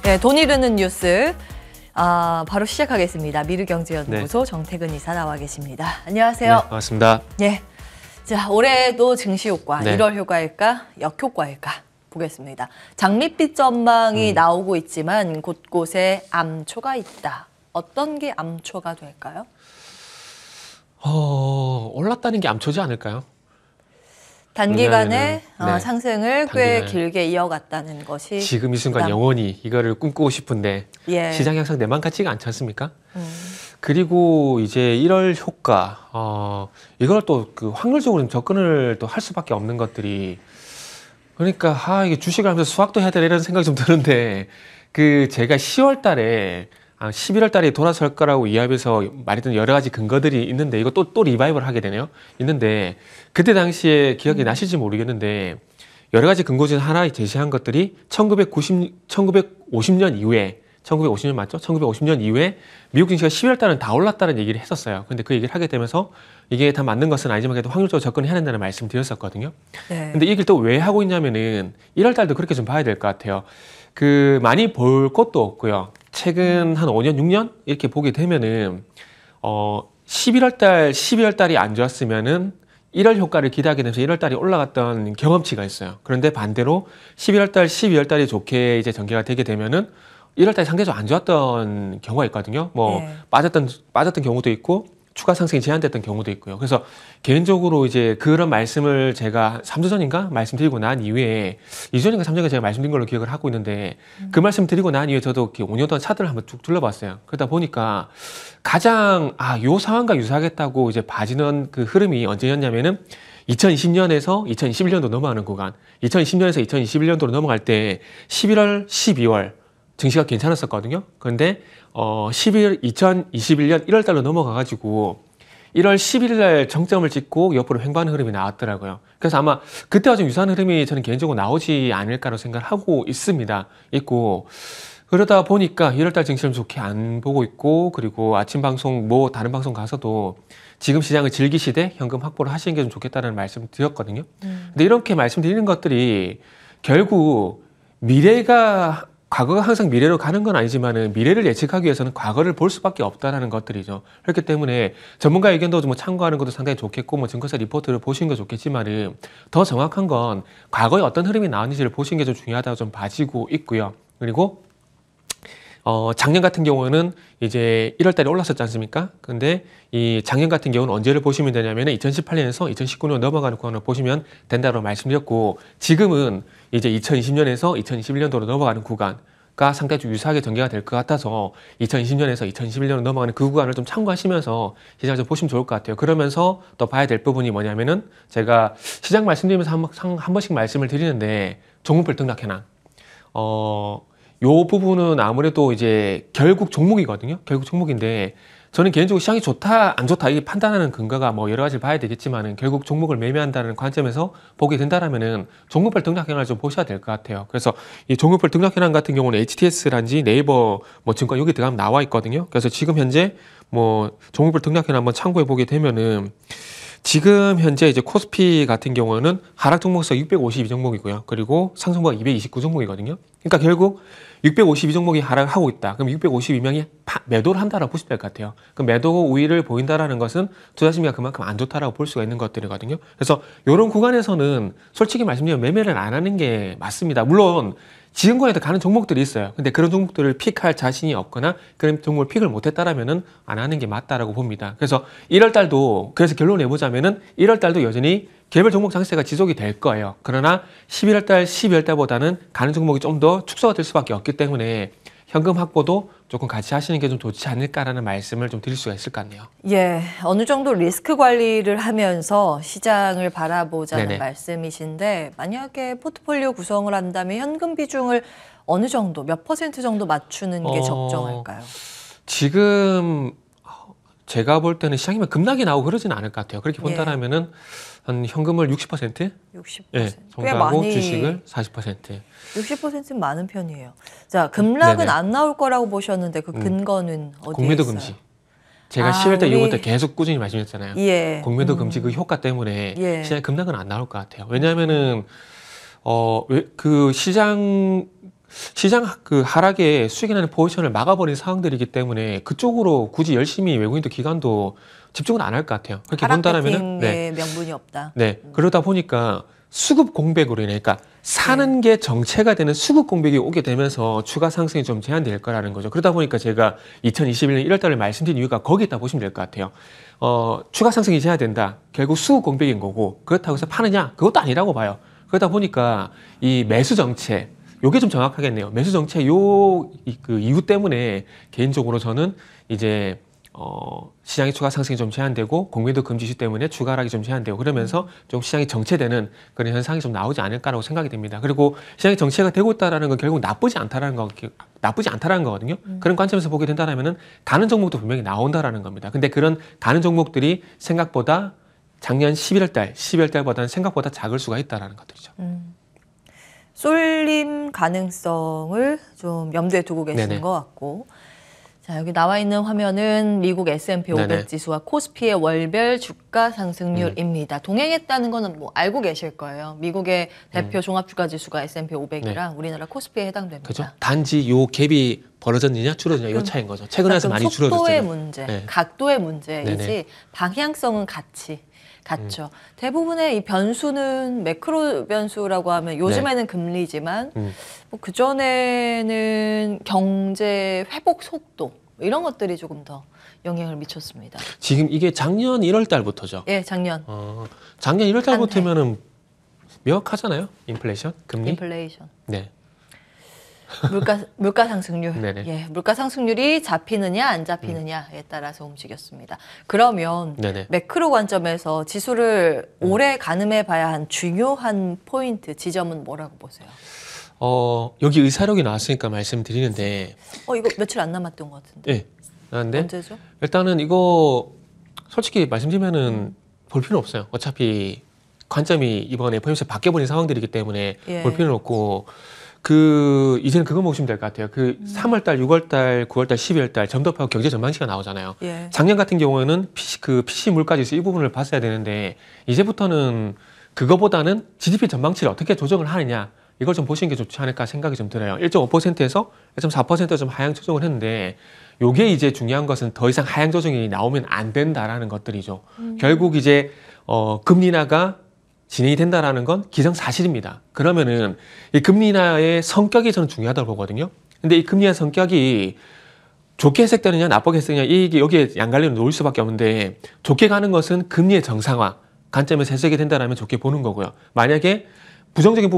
네, 돈이 드는 뉴스 바로 시작하겠습니다. 미르경제연구소 정태근 이사 나와 계십니다. 안녕하세요. 네, 반갑습니다. 네, 자 올해도 증시 효과, 네. 1월 효과일까, 역효과일까 보겠습니다. 장밋빛 전망이 나오고 있지만 곳곳에 암초가 있다. 어떤 게 암초가 될까요? 올랐다는 게 암초지 않을까요? 단기간에 네. 상승을 꽤 길게 이어갔다는 것이 지금 이 순간 영원히 이거를 꿈꾸고 싶은데 예. 시장이 항상 내 맘 같지가 않지 않습니까? 그리고 이제 1월 효과 이걸 또 그 확률적으로 접근을 또 할 수밖에 없는 것들이 그러니까 이게 주식을 하면서 수학도 해야 되나 이런 생각이 좀 드는데 그 제가 10월 달에 11월 달에 돌아설 거라고 이야기해서 말했던 여러 가지 근거들이 있는데 이거 또 리바이벌 하게 되네요. 있는데 그때 당시에 기억이 나실지 모르겠는데 여러 가지 근거 중 하나 제시한 것들이 1950년 이후에 1950년 맞죠? 1950년 이후에 미국 증시가 11월 달은 다 올랐다는 얘기를 했었어요. 근데 그 얘기를 하게 되면서 이게 다 맞는 것은 아니지만 그래도 확률적으로 접근해야 된다는 말씀을 드렸었거든요. 네. 근데 이 얘기를 또 왜 하고 있냐면은 1월 달도 그렇게 좀 봐야 될 것 같아요. 그 많이 볼 것도 없고요. 최근 한 5년, 6년 이렇게 보게 되면은 11월 달, 12월 달이 안 좋았으면은 1월 효과를 기대하게 되면서 1월 달이 올라갔던 경험치가 있어요. 그런데 반대로 11월 달, 12월 달이 좋게 이제 전개가 되게 되면은 1월 달이 상대적으로 안 좋았던 경우가 있거든요. 빠졌던 경우도 있고 추가 상승이 제한됐던 경우도 있고요. 그래서 개인적으로 이제 그런 말씀을 제가 3주 전인가 말씀드리고 난 이후에 2주 전인가 3주 전인가 제가 말씀드린 걸로 기억을 하고 있는데 그 말씀 드리고 난 이후에 저도 5년 동안 차트를 한번 쭉 둘러봤어요. 그러다 보니까 가장 요 상황과 유사하겠다고 이제 봐지는 그 흐름이 언제였냐면은 2020년에서 2021년도 넘어가는 구간, 2020년에서 2021년도로 넘어갈 때 11월, 12월 증시가 괜찮았었거든요. 그런데 2021년 1월 달로 넘어가가지고 1월 11일 날 정점을 찍고 옆으로 횡보하는 흐름이 나왔더라고요. 그래서 아마 그때와 좀 유사한 흐름이 저는 개인적으로 나오지 않을까라고 생각을 하고 있고 그러다 보니까 1월 달 증시를 좋게 안 보고 있고 그리고 아침 방송 다른 방송 가서도 지금 시장을 즐기시되 현금 확보를 하시는 게 좀 좋겠다는 말씀을 드렸거든요. 근데 이렇게 말씀드리는 것들이 결국 과거가 항상 미래로 가는 건 아니지만은 미래를 예측하기 위해서는 과거를 볼 수밖에 없다라는 것들이죠. 그렇기 때문에 전문가 의견도 좀 참고하는 것도 상당히 좋겠고 증거사 리포트를 보시는 거 좋겠지만은 더 정확한 건 과거에 어떤 흐름이 나왔는지를 보시는 게 좀 중요하다고 좀 봐지고 있고요. 그리고 작년 같은 경우는 이제 1월 달에 올랐었지 않습니까? 근데 이 작년 같은 경우는 언제를 보시면 되냐면은 2018년에서 2019년 넘어가는 구간을 보시면 된다고 말씀드렸고 지금은 이제 2020년에서 2021년도로 넘어가는 구간가 상당히 좀 유사하게 전개가 될 것 같아서 2020년에서 2021년으로 넘어가는 그 구간을 좀 참고하시면서 시장을 좀 보시면 좋을 것 같아요. 그러면서 또 봐야 될 부분이 뭐냐면은 제가 시장 말씀드리면서 한 번씩 말씀을 드리는데 종목별 등락 현황. 요 부분은 아무래도 이제 결국 종목이거든요. 결국 종목인데 저는 개인적으로 시장이 좋다, 안 좋다 이게 판단하는 근거가 여러 가지를 봐야 되겠지만은 결국 종목을 매매한다는 관점에서 보게 된다라면은 종목별 등락 현황을 좀 보셔야 될 것 같아요. 그래서 이 종목별 등락 현황 같은 경우는 HTS란지 네이버 증권 여기 들어가면 나와 있거든요. 그래서 지금 현재 종목별 등락 현황 한번 참고해 보게 되면은 지금 현재 이제 코스피 같은 경우는 하락 종목수 652 종목이고요. 그리고 상승부가 229 종목이거든요. 그러니까 결국 652 종목이 하락하고 있다. 그럼 652명이 매도를 한다라고 보시면 될 것 같아요. 그럼 매도 우위를 보인다라는 것은 투자 심리가 그만큼 안 좋다라고 볼 수가 있는 것들이거든요. 그래서 이런 구간에서는 솔직히 말씀드리면 매매를 안 하는 게 맞습니다. 물론 지금 구간에도 가는 종목들이 있어요. 근데 그런 종목들을 픽할 자신이 없거나 그런 종목을 픽을 못했다라면은 안 하는 게 맞다라고 봅니다. 그래서 1월 달도 그래서 결론을 내보자면은 1월 달도 여전히 개별 종목 장세가 지속이 될 거예요. 그러나 11월 달, 12월 달보다는 가는 종목이 좀 더 축소가 될 수밖에 없기 때문에 현금 확보도 조금 같이 하시는 게 좀 좋지 않을까라는 말씀을 좀 드릴 수가 있을 것 같네요. 예, 어느 정도 리스크 관리를 하면서 시장을 바라보자는 네네. 말씀이신데 만약에 포트폴리오 구성을 한다면 현금 비중을 어느 정도, 몇 % 정도 맞추는 게 적정할까요? 지금 제가 볼 때는 시장이면 급락이 나오고 그러지는 않을 것 같아요. 그렇게 본다라면은 한 현금을 60%? 60%. 예, 꽤 정도하고 많이 주식을 40%. 60%는 많은 편이에요. 자, 급락은 네네. 안 나올 거라고 보셨는데 그 근거는 어디에 공매도 있어요? 금지. 제가 10월 달 이후부터 계속 꾸준히 말씀드렸잖아요. 예. 공매도 금지 그 효과 때문에 예. 시장에 급락은 안 나올 것 같아요. 왜냐하면은 그 시장 시장 그 하락에 수익이 나는 포지션을 막아버린 상황들이기 때문에 그쪽으로 굳이 열심히 외국인도 기관도 집중을 안 할 것 같아요. 그렇게 하락 본다라면은 배팅의 명분이 없다. 네. 그러다 보니까 수급 공백으로 인해, 그러니까 사는 게 정체가 되는 수급 공백이 오게 되면서 추가 상승이 좀 제한될 거라는 거죠. 그러다 보니까 제가 2021년 1월 달에 말씀드린 이유가 거기에 있다 보시면 될 것 같아요. 추가 상승이 제한된다. 결국 수급 공백인 거고, 그렇다고 해서 파느냐? 그것도 아니라고 봐요. 그러다 보니까 이 매수 정체, 요게 좀 정확하겠네요. 매수 정체 그 이유 때문에 개인적으로 저는 이제 시장의 추가 상승이 좀 제한되고 공매도 금지 이슈 때문에 추가 하락이 좀 제한되고 그러면서 좀 시장이 정체되는 그런 현상이 좀 나오지 않을까라고 생각이 됩니다. 그리고 시장이 정체가 되고 있다라는 건 결국 나쁘지 않다라는 거거든요. 그런 관점에서 보게 된다면은 다른 종목도 분명히 나온다라는 겁니다. 근데 그런 다른 종목들이 생각보다 작년 11월 달보다는 생각보다 작을 수가 있다라는 것들이죠. 쏠림 가능성을 좀 염두에 두고 계시는 네네. 것 같고, 자, 여기 나와 있는 화면은 미국 S&P 500 네네. 지수와 코스피의 월별 주가 상승률입니다. 동행했다는 거는 뭐 알고 계실 거예요. 미국의 대표 종합주가 지수가 S&P 500이랑 우리나라 코스피에 해당됩니다. 그죠? 단지 요 갭이 벌어졌느냐 줄어드느냐 요 차이인 거죠. 최근에 와서 많이 속도의 줄어들었잖아요. 문제, 네. 각도의 문제이지 네네. 방향성은 같죠. 대부분의 이 변수는 매크로 변수라고 하면 요즘에는 금리지만 뭐 그전에는 경제 회복 속도 이런 것들이 조금 더 영향을 미쳤습니다. 지금 이게 작년 1월 달부터죠. 예, 작년 작년 1월 달부터면은 명확하잖아요. 인플레이션, 금리. 인플레이션. 네. 물가 상승률. 네네. 예, 물가 상승률이 잡히느냐 안 잡히느냐에 따라서 움직였습니다. 그러면 네네. 매크로 관점에서 지수를 오래 가늠해 봐야 한 중요한 포인트 지점은 뭐라고 보세요? 여기 의사록이 나왔으니까 말씀드리는데, 이거 며칠 안 남았던 것 같은데. 예. 그런데 언제죠? 일단은 이거 솔직히 말씀드리면은 볼 필요는 없어요. 어차피 관점이 이번에 FOMC에서 바뀌어버린 상황들이기 때문에 예. 볼 필요는 없고, 이제는 그거 보시면 될 것 같아요. 3월달, 6월달, 9월달, 12월달 점도표 경제 전망치가 나오잖아요. 예. 작년 같은 경우에는 PC 물가지수 이 부분을 봤어야 되는데, 이제부터는 그거보다는 GDP 전망치를 어떻게 조정을 하느냐, 이걸 좀 보시는 게 좋지 않을까 생각이 좀 들어요. 1.5%에서 1.4% 좀 하향 조정을 했는데, 요게 이제 중요한 것은 더 이상 하향 조정이 나오면 안 된다라는 것들이죠. 결국 이제 금리 인하가 진행이 된다라는 건 기정사실입니다. 그러면은 이 금리 인하의 성격이 저는 중요하다고 보거든요. 근데 이 금리 인하 성격이 좋게 해석되느냐 나쁘게 해석되느냐 이게 여기에 양갈래로 놓을 수밖에 없는데, 좋게 가는 것은 금리의 정상화 관점에서 해석이 된다라면 좋게 보는 거고요. 만약에 부정적인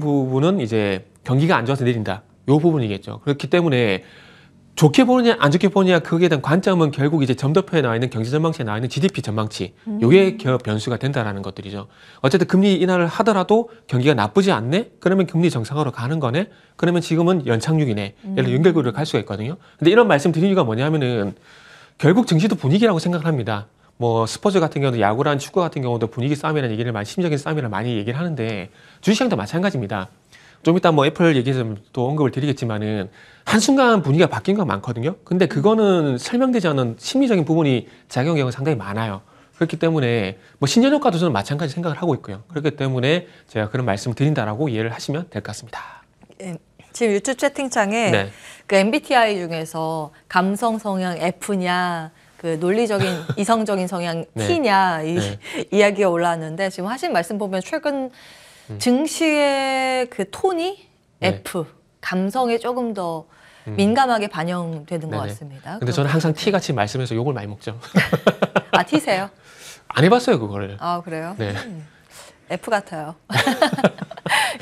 부분은 이제 경기가 안 좋아서 내린다. 요 부분이겠죠. 그렇기 때문에 좋게 보느냐 안 좋게 보느냐 거기에 대한 관점은 결국 이제 점도표에 나와 있는 경제 전망치에 나와 있는 GDP 전망치 요게 변수가 된다라는 것들이죠. 어쨌든 금리 인하를 하더라도 경기가 나쁘지 않네? 그러면 금리 정상화로 가는 거네? 그러면 지금은 연착륙이네. 예를 들어 연결고리를 갈 수가 있거든요. 근데 이런 말씀 드린 이유가 뭐냐면은 결국 증시도 분위기라고 생각을 합니다. 뭐 스포츠 같은 경우도 야구랑 축구 같은 경우도 분위기 싸움이라는 얘기를 심리적인 싸움이라 많이 얘기를 하는데, 주식시장도 마찬가지입니다. 좀 이따 뭐 애플 얘기 좀 또 언급을 드리겠지만은 한순간 분위기가 바뀐 거 많거든요. 근데 그거는 설명되지 않은 심리적인 부분이 작용하는 경우가 상당히 많아요. 그렇기 때문에 뭐 신년효과도 저는 마찬가지 생각을 하고 있고요. 그렇기 때문에 제가 그런 말씀을 드린다라고 이해를 하시면 될 것 같습니다. 예, 지금 유튜브 채팅창에 네. 그 MBTI 중에서 감성 성향 F냐, 그 논리적인 이성적인 성향 네. T냐 네. 이야기가 올라왔는데, 지금 하신 말씀 보면 최근 증시의 그 톤이 네. F, 감성에 조금 더 민감하게 반영되는 것 네네. 같습니다. 근데 저는 항상 T같이 말씀해서 욕을 많이 먹죠. 아, T세요? 안 해봤어요, 그거를. 아, 그래요? 네. F 같아요.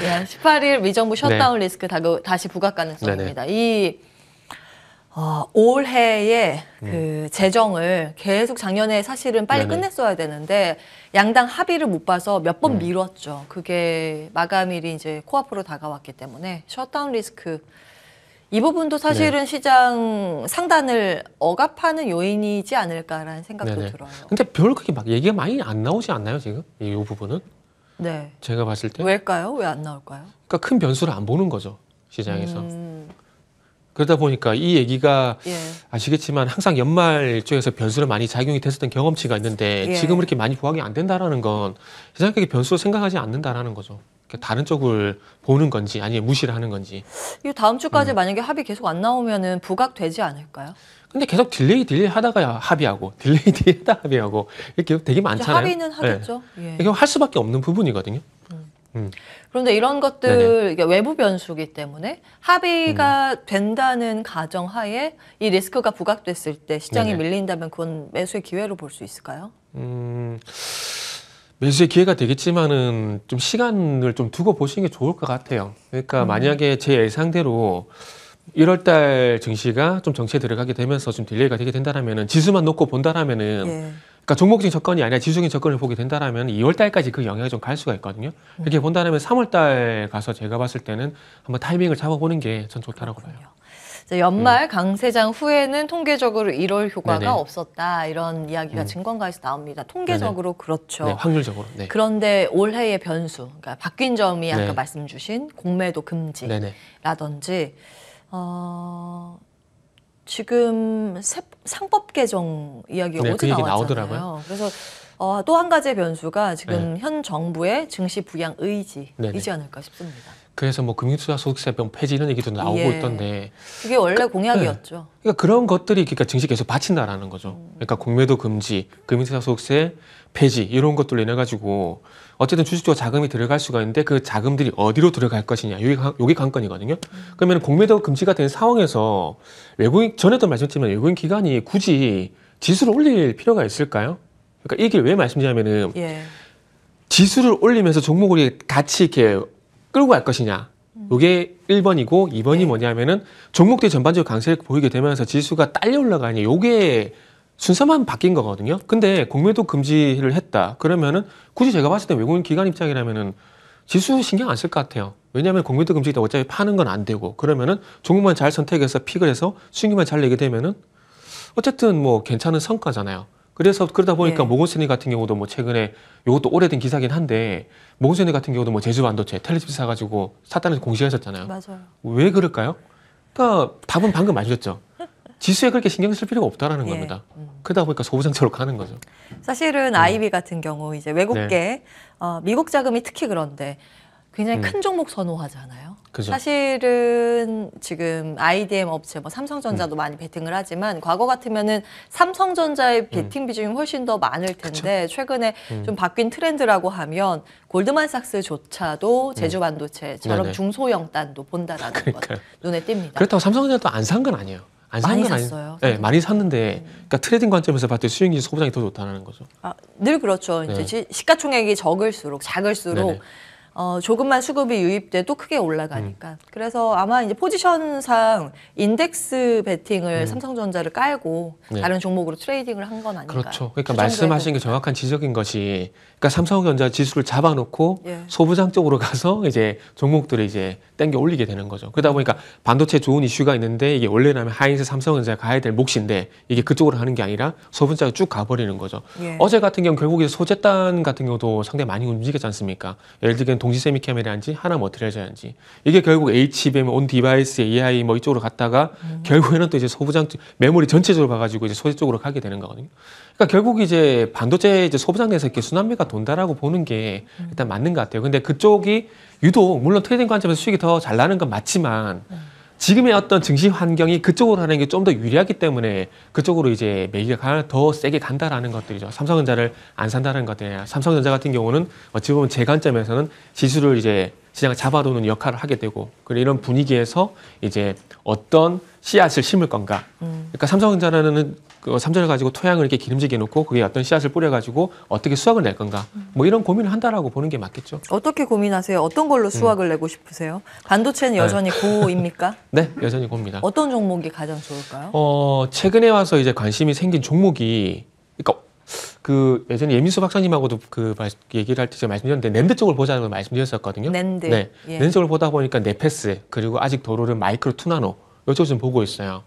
예, 18일 미정부 셧다운 리스크 다시 부각 가능성입니다. 이 올해의 그 재정을 계속 작년에 사실은 빨리 네네. 끝냈어야 되는데 양당 합의를 못 봐서 몇 번 미뤘죠. 그게 마감일이 이제 코앞으로 다가왔기 때문에 셧다운 리스크 이 부분도 사실은 시장 상단을 억압하는 요인이지 않을까라는 생각도 네네. 들어요. 근데 별로 그렇게 막 얘기가 많이 안 나오지 않나요, 지금? 이 부분은? 네. 제가 봤을 때. 왜일까요? 왜 안 나올까요? 그러니까 큰 변수를 안 보는 거죠, 시장에서. 그러다 보니까 이 얘기가 예. 아시겠지만 항상 연말 쪽에서 변수를 많이 작용이 됐었던 경험치가 있는데 예. 지금 이렇게 많이 부각이 안 된다라는 건 시장에게 변수로 생각하지 않는다라는 거죠. 다른 쪽을 보는 건지 아니면 무시를 하는 건지. 이 다음 주까지 만약에 합의 계속 안 나오면은 부각되지 않을까요? 근데 계속 딜레이 하다가 합의하고 딜레이 하다 합의하고 이렇게 되게 많잖아요. 합의는 하겠죠. 예. 이게 할 수밖에 없는 부분이거든요. 그런데 이런 것들 네네. 이게 외부 변수기 때문에 합의가 된다는 가정하에 이 리스크가 부각됐을 때 시장이 네네. 밀린다면 그건 매수의 기회로 볼 수 있을까요? 매수의 기회가 되겠지만은 좀 시간을 좀 두고 보시는 게 좋을 것 같아요. 그러니까 만약에 제 예상대로 1월 달 증시가 좀 정체에 들어가게 되면서 좀 딜레이가 되게 된다라면은 지수만 놓고 본다라면은 예. 그러니까 종목적인 접근이 아니라 지수적인 접근을 보게 된다라면 2월 달까지 그 영향이 좀 갈 수가 있거든요. 이렇게 본다라면 3월 달 가서 제가 봤을 때는 한번 타이밍을 잡아보는 게 전 좋다라고 봐요. 이제 연말 강세장 후에는 통계적으로 1월 효과가 네네. 없었다 이런 이야기가 증권가에서 나옵니다. 통계적으로 그렇죠. 네, 확률적으로. 네. 그런데 올해의 변수, 그러니까 바뀐 점이 아까 네. 말씀 주신 공매도 네네. 금지라든지 지금 상법 개정 이야기가 네, 어제 그 얘기 나왔잖아요. 나오더라고요. 그래서 또 한 가지의 변수가 지금 현 정부의 증시 부양 의지이지 네네. 않을까 싶습니다. 그래서 뭐 금융투자소득세법 폐지 이런 얘기도 나오고 예. 있던데 그게 원래 공약이었죠. 그러니까 그런 것들이 그러니까 증시 계속 받친다라는 거죠. 그러니까 공매도 금지, 금융투자소득세 폐지 이런 것들로 인해 가지고 어쨌든 주식적으로 자금이 들어갈 수가 있는데 그 자금들이 어디로 들어갈 것이냐 요게 관건이거든요. 그러면 공매도 금지가 된 상황에서 외국인 전에도 말씀드렸지만 외국인 기관이 굳이 지수를 올릴 필요가 있을까요? 그러니까 이 얘기를 왜 말씀드리냐면은 예. 지수를 올리면서 종목을 같이 이렇게 끌고 갈 것이냐. 요게 1번이고 2번이 네. 뭐냐면은 종목들이 전반적으로 강세를 보이게 되면서 지수가 딸려 올라가냐. 요게 순서만 바뀐 거거든요. 근데 공매도 금지를 했다. 그러면은 굳이 제가 봤을 때 외국인 기관 입장이라면은 지수 신경 안 쓸 것 같아요. 왜냐하면 공매도 금지다 어차피 파는 건 안 되고 그러면은 종목만 잘 선택해서 픽을 해서 수익률만 잘 내게 되면은 어쨌든 뭐 괜찮은 성과잖아요. 그래서 그러다 보니까 네. 모건스탠리 같은 경우도 뭐 최근에 요것도 오래된 기사긴 한데 모건스탠리 같은 경우도 뭐 제주 반도체 텔레칩 사가지고 샀다는 공시했었잖아요. 맞아요. 왜 그럴까요? 그러니까 답은 방금 맞으셨죠. 지수에 그렇게 신경 쓸 필요가 없다라는 예. 겁니다. 그러다 보니까 소부장처로 가는 거죠. 사실은 아이비 같은 경우 이제 외국계 미국 자금이 특히 그런데 굉장히 큰 종목 선호하잖아요. 그죠. 사실은 지금 IDM 업체, 뭐 삼성전자도 많이 베팅을 하지만 과거 같으면은 삼성전자의 베팅 비중이 훨씬 더 많을 텐데 최근에 좀 바뀐 트렌드라고 하면 골드만삭스조차도 제주 반도체처럼 네네. 중소형 단도 본다라는 것 그러니까요. 눈에 띕니다. 그렇다고 삼성전자도 안 산 건 아니에요. 안 산 많이 건 샀어요. 네, 많이 샀는데 그러니까 트레이딩 관점에서 봤을 때 수익률 소부장이 더 좋다는 거죠. 늘 그렇죠. 네. 이제 시가총액이 작을수록 네네. 조금만 수급이 유입돼도 크게 올라가니까. 그래서 아마 이제 포지션상 인덱스 베팅을 삼성전자를 깔고 네. 다른 종목으로 트레이딩을 한 건 아닌가. 그렇죠. 그러니까 그 말씀하신 게 정도의 정확한 지적인 것이, 그러니까 삼성전자 지수를 잡아놓고 예. 소부장 쪽으로 가서 이제 종목들을 이제 땡겨 올리게 되는 거죠. 그러다 보니까 반도체 좋은 이슈가 있는데 이게 원래라면 하이닉스 삼성전자 가야 될 몫인데 이게 그쪽으로 하는 게 아니라 소부장이 쭉 가버리는 거죠. 예. 어제 같은 경우 결국에 소재단 같은 경우도 상당히 많이 움직였지 않습니까? 예를 들면 동시세미캐메라인지 하나 머티리얼즈인지 이게 결국 HBM, 온 디바이스, AI 뭐 이쪽으로 갔다가 결국에는 또 이제 소부장 메모리 전체적으로 가가지고 이제 소재 쪽으로 가게 되는 거거든요. 그러니까 결국 이제 반도체 이제 소부장 내에서 이렇게 순환매가 돈다라고 보는 게 일단 맞는 것 같아요. 근데 그쪽이 유독 물론 트레이딩 관점에서 수익이 더 잘 나는 건 맞지만 지금의 어떤 증시 환경이 그쪽으로 하는 게 좀 더 유리하기 때문에 그쪽으로 이제 매기가 더 세게 간다라는 것들이죠. 삼성전자를 안 산다는 것들이야. 삼성전자 같은 경우는 어찌 보면 제 관점에서는 지수를 이제 시장을 잡아두는 역할을 하게 되고 그리고 이런 분위기에서 이제 어떤 씨앗을 심을 건가. 그러니까 삼성전자는 그 삼전을 가지고 토양을 이렇게 기름지게 놓고 그게 어떤 씨앗을 뿌려가지고 어떻게 수확을 낼 건가. 뭐 이런 고민을 한다라고 보는 게 맞겠죠. 어떻게 고민하세요? 어떤 걸로 수확을 내고 싶으세요? 반도체는 여전히 고입니까? 네, 여전히 봅니다. 어떤 종목이 가장 좋을까요? 최근에 와서 이제 관심이 생긴 종목이, 그러니까 그 예전에 예민수 박사님하고도 얘기를 할 때 제가 말씀드렸는데 낸드 쪽을 보자는 걸 말씀드렸었거든요. 낸드. 네, 예. 낸드 쪽을 보다 보니까 네페스 그리고 아직 도로는 마이크로 투나노 이쪽 좀 보고 있어요.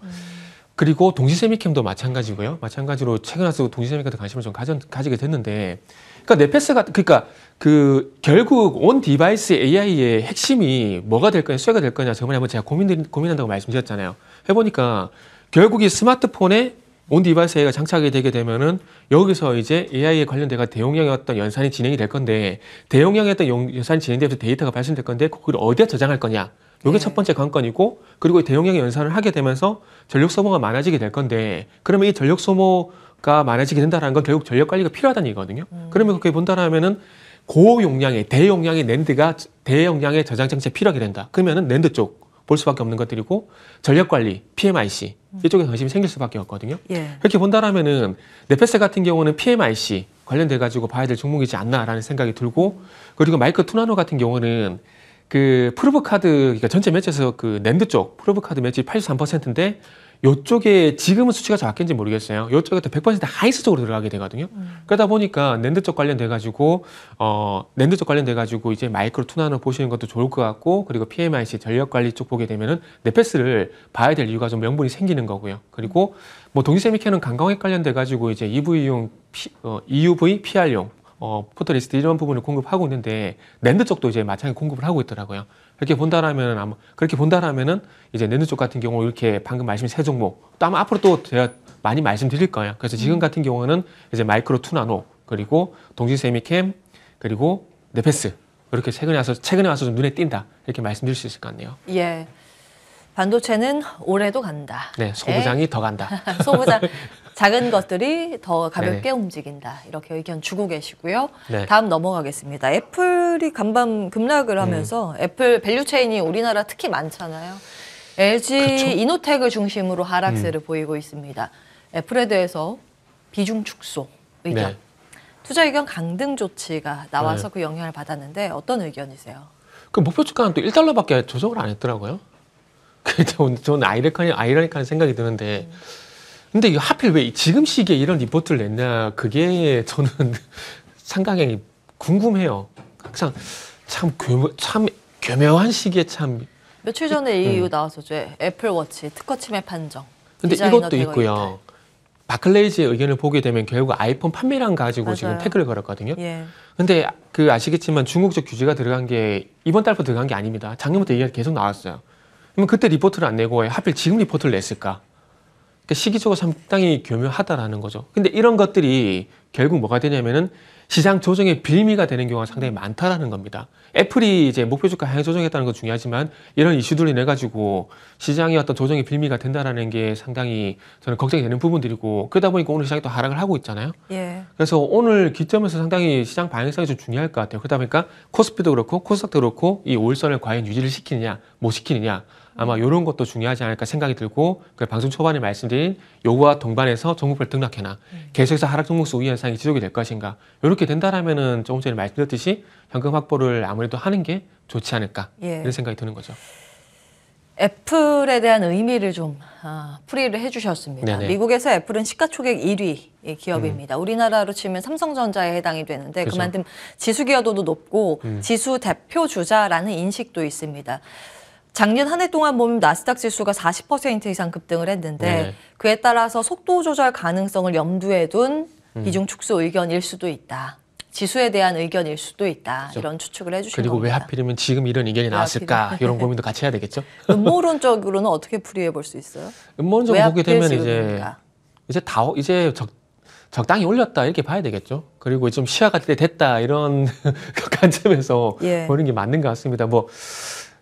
그리고 동시세미캠도 마찬가지고요. 마찬가지로 최근 와서 동시세미캠도 관심을 좀 가지게 됐는데, 그러니까 네페스가 그러니까 그 결국 온 디바이스 AI의 핵심이 뭐가 될 거냐, 수혜가 될 거냐 저번에 한번 제가 고민한다고 말씀드렸잖아요. 해보니까 결국 이 스마트폰에 온 디바이스 AI가 장착이 되게 되면은 여기서 이제 AI에 관련돼가 대용량의 어떤 연산이 진행이 될 건데 대용량의 어떤 연산이 진행되면서 데이터가 발생될 건데 그걸 어디에 저장할 거냐. 이게 네. 첫 번째 관건이고 그리고 대용량의 연산을 하게 되면서 전력 소모가 많아지게 될 건데 그러면 이 전력 소모가 많아지게 된다는 건 결국 전력 관리가 필요하다는 얘기거든요. 그러면 그렇게 본다라면은 고용량의 대용량의 낸드가 대용량의 저장 장치에 필요하게 된다. 그러면은 낸드 쪽 볼 수밖에 없는 것들이고 전력 관리, PMIC 이쪽에 관심이 생길 수밖에 없거든요. 예. 이렇게 본다라면은 네페스 같은 경우는 PMIC 관련돼 가지고 봐야 될 종목이지 않나라는 생각이 들고 그리고 마이크로 투나노 같은 경우는 그 프로브 카드 그러니까 전체 매치에서 그 낸드 쪽 프로브 카드 매치 83%인데 요쪽에 지금은 수치가 정확한지 모르겠어요. 요쪽에 또 100% 하이스 쪽으로 들어가게 되거든요. 그러다 보니까 낸드 쪽 관련돼 가지고 낸드 쪽 관련돼 가지고 이제 마이크로 투나노 보시는 것도 좋을 것 같고 그리고 PMIC 전력 관리 쪽 보게 되면은 네페스를 봐야 될 이유가 좀 명분이 생기는 거고요. 그리고 뭐 동기세미캔은 관광액 관련돼 가지고 이제 EV용 EUV PR용 포토리스트 이런 부분을 공급하고 있는데 낸드 쪽도 이제 마찬가지 공급을 하고 있더라고요. 그렇게 본다라면 아마 그렇게 본다라면은 이제 낸드 쪽 같은 경우 이렇게 방금 말씀하신 세 종목 또 아마 앞으로 또 제가 많이 말씀드릴 거예요. 그래서 지금 같은 경우는 이제 마이크로 투나노 그리고 동지세미캠 그리고 네페스 이렇게 최근에 와서 좀 눈에 띈다 이렇게 말씀드릴 수 있을 것 같네요. 예. 반도체는 올해도 간다. 네, 소부장이 더 간다. 소부장 작은 것들이 더 가볍게 네네. 움직인다. 이렇게 의견 주고 계시고요. 네. 다음 넘어가겠습니다. 애플이 간밤 급락을 하면서 애플 밸류체인이 우리나라 특히 많잖아요. LG 그쵸? 이노텍을 중심으로 하락세를 보이고 있습니다. 애플에 대해서 비중 축소 의견, 네. 투자 의견 강등 조치가 나와서 그 영향을 받았는데 어떤 의견이세요? 그 목표 주가는 또 1달러밖에 조정을 안 했더라고요. 저는 아이러니한 생각이 드는데 근데 이거 하필 왜 지금 시기에 이런 리포트를 냈냐 그게 저는 상당히 궁금해요. 항상 참 교묘한 시기에 참 며칠 전에 이 이유 나왔었죠. 애플워치 특허 침해 판정. 근데 디자이너 이것도 대거 있고요. 바클레이즈의 의견을 보게 되면 결국 아이폰 판매량 가지고 맞아요. 지금 태그를 걸었거든요. 예. 근데 그 아시겠지만 중국적 규제가 들어간 게 이번 달부터 들어간 게 아닙니다. 작년부터 얘기가 계속 나왔어요. 그러면 그때 리포트를 안 내고 왜 하필 지금 리포트를 냈을까? 그러니까 시기적으로 상당히 교묘하다라는 거죠. 근데 이런 것들이 결국 뭐가 되냐면은 시장 조정의 빌미가 되는 경우가 상당히 많다라는 겁니다. 애플이 이제 목표 주가 하향 조정했다는 건 중요하지만 이런 이슈들을 내 가지고 시장의 어떤 조정의 빌미가 된다라는 게 상당히 저는 걱정이 되는 부분들이고 그러다 보니까 오늘 시장이 또 하락을 하고 있잖아요. 예. 그래서 오늘 기점에서 상당히 시장 방향성이 좀 중요할 것 같아요. 그러다 보니까 코스피도 그렇고 코스닥도 그렇고 이 5일선을 과연 유지를 시키느냐 못 시키느냐 아마 이런 것도 중요하지 않을까 생각이 들고 그 방송 초반에 말씀드린 요거와 동반해서 종목별 등락해나 계속해서 하락 종목수 우위 현상이 지속이 될 것인가 이렇게 된다라면은 조금 전에 말씀드렸듯이 현금 확보를 아무래도 하는 게 좋지 않을까 예. 이런 생각이 드는 거죠. 애플에 대한 의미를 좀 풀이를 해주셨습니다. 네네. 미국에서 애플은 시가총액 1위 기업입니다. 우리나라로 치면 삼성전자에 해당이 되는데 그죠. 그만큼 지수 기여도도 높고 지수 대표 주자라는 인식도 있습니다. 작년 한 해 동안 보면 나스닥 지수가 40% 이상 급등을 했는데 네네. 그에 따라서 속도 조절 가능성을 염두에 둔 비중 축소 의견일 수도 있다. 지수에 대한 의견일 수도 있다. 그렇죠. 이런 추측을 해주신 그리고 겁니다. 왜 하필이면 지금 이런 의견이 나왔을까 이런 고민도 같이 해야 되겠죠. 음모론적으로는 어떻게 풀이해 볼 수 있어요? 음모론적으로 왜 보게 하필 되면 지금인가? 이제 적당히 올렸다 이렇게 봐야 되겠죠. 그리고 좀 시야가 됐다 이런 관점에서 예. 보는 게 맞는 것 같습니다. 뭐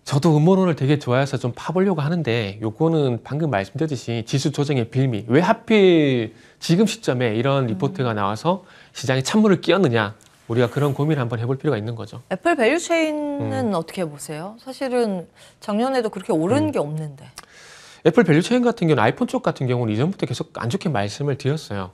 저도 음모론을 되게 좋아해서 좀 파보려고 하는데 요거는 방금 말씀드렸듯이 지수 조정의 빌미 왜 하필 지금 시점에 이런 리포트가 나와서 시장에 찬물을 끼얹느냐 우리가 그런 고민을 한번 해볼 필요가 있는 거죠. 애플 밸류체인은 어떻게 보세요? 사실은 작년에도 그렇게 오른 게 없는데. 애플 밸류체인 같은 경우는 아이폰 쪽 같은 경우는 이전부터 계속 안 좋게 말씀을 드렸어요.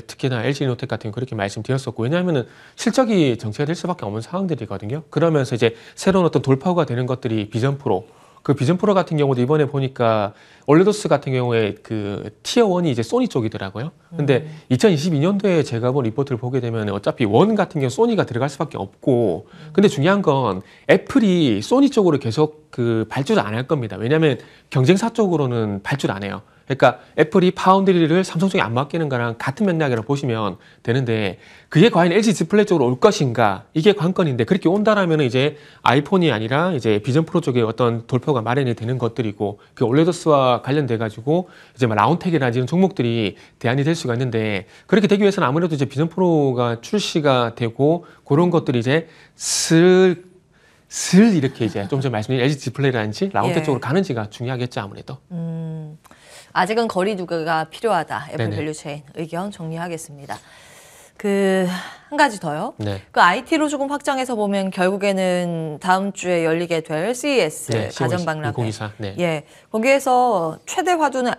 특히나 LG 이노텍 같은 경우 그렇게 말씀드렸었고 왜냐하면은 실적이 정체가 될 수밖에 없는 상황들이거든요. 그러면서 이제 새로운 어떤 돌파구가 되는 것들이 비전 프로 그 비전 프로 같은 경우도 이번에 보니까 올레도스 같은 경우에 그 티어 1이 이제 소니 쪽이더라고요. 근데 2022년도에 제가 본 리포트를 보게 되면 어차피 원 같은 경우 소니가 들어갈 수밖에 없고 근데 중요한 건 애플이 소니 쪽으로 계속 그 발주를 안 할 겁니다. 왜냐하면 경쟁사 쪽으로는 발주를 안 해요. 그러니까 애플이 파운드리를 삼성 쪽에 안 맡기는 거랑 같은 맥락이라고 보시면 되는데 그게 과연 LG 디스플레이 쪽으로 올 것인가 이게 관건인데 그렇게 온다라면 이제 아이폰이 아니라 이제 비전 프로 쪽에 어떤 돌파가 마련이 되는 것들이고 그 올레더스와 관련돼 가지고 이제 뭐 라운텍이라든지 이런 종목들이 대안이 될 수가 있는데 그렇게 되기 위해서는 아무래도 이제 비전 프로가 출시가 되고 그런 것들이 이제 슬 이렇게 이제 좀 전에 말씀드린 LG 디스플레이라든지 라운텍 예. 쪽으로 가는지가 중요하겠죠 아무래도. 아직은 거리 두기가 필요하다. 애플 네네. 밸류체인 의견 정리하겠습니다. 그 한 가지 더요. 네. 그 IT로 조금 확장해서 보면 결국에는 다음 주에 열리게 될 CES 네, 가전박람회. 2024. 네. 예, 거기에서 최대 화두는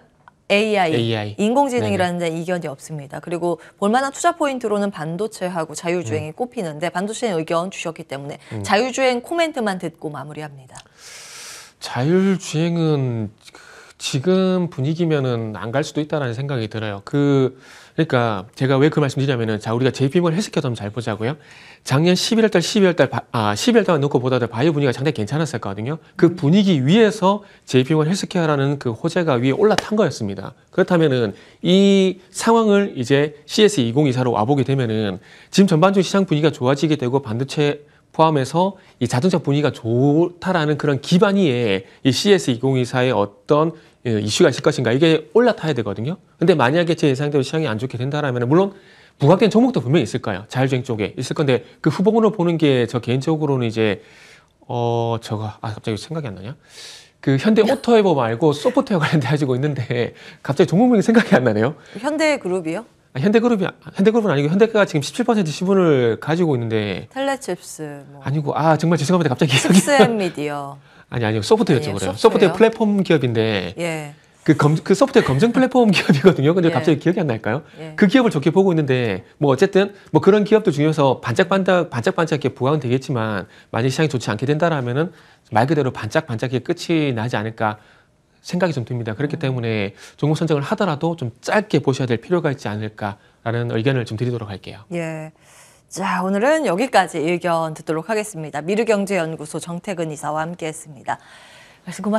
AI, AI. 인공지능이라는 데 이견이 없습니다. 그리고 볼만한 투자 포인트로는 반도체하고 자율주행이 꼽히는데 반도체는 의견 주셨기 때문에 자율주행 코멘트만 듣고 마무리합니다. 자율주행은 지금 분위기면은 안 갈 수도 있다라는 생각이 들어요. 그러니까 제가 왜 그 말씀드리냐면은 자 우리가 JP모건 헬스케어 좀 잘 보자고요. 작년 11월달, 12월달만 놓고 보다도 바이오 분위기가 상당히 괜찮았었거든요. 그 분위기 위에서 JP모건 헬스케어라는 그 호재가 위에 올라탄 거였습니다. 그렇다면은 이 상황을 이제 CS2024로 와보게 되면은 지금 전반적으로 시장 분위기가 좋아지게 되고 반도체 포함해서 이 자동차 분위기가 좋다라는 그런 기반 위에 이 CS2024의 어떤 이슈가 있을 것인가 이게 올라타야 되거든요. 근데 만약에 제 예상대로 시장이 안 좋게 된다라면 물론 부각된 종목도 분명히 있을 거예요. 자율주행 쪽에 있을 건데 그 후보군으로 보는 게 저 개인적으로는 이제 갑자기 생각이 안 나냐? 그 현대 오토에버 말고 소프트웨어 관련돼 가지고 있는데 갑자기 종목명이 생각이 안 나네요. 현대그룹이요? 현대그룹은 아니고 현대가 지금 17% 지분을 가지고 있는데 텔레칩스, 뭐. 아니고 정말 죄송합니다. 갑자기 기억이 칩스앤미디어. 아니요 소프트웨어죠. 아니에요, 그래요. 소프트웨어? 소프트웨어 플랫폼 기업인데 예. 그 소프트웨어 검증 플랫폼 기업이거든요. 근데 예. 갑자기 기억이 안 날까요? 예. 그 기업을 좋게 보고 있는데 뭐 어쨌든 뭐 그런 기업들 중에서 반짝반짝하게 부각은 되겠지만 만약 시장이 좋지 않게 된다라면은 말 그대로 반짝반짝하게 끝이 나지 않을까 생각이 좀 듭니다. 그렇기 때문에 종목 선정을 하더라도 좀 짧게 보셔야 될 필요가 있지 않을까라는 의견을 좀 드리도록 할게요. 예. 자, 오늘은 여기까지 의견 듣도록 하겠습니다. 미르경제연구소 정태근 이사와 함께했습니다. 말씀 고맙습니다.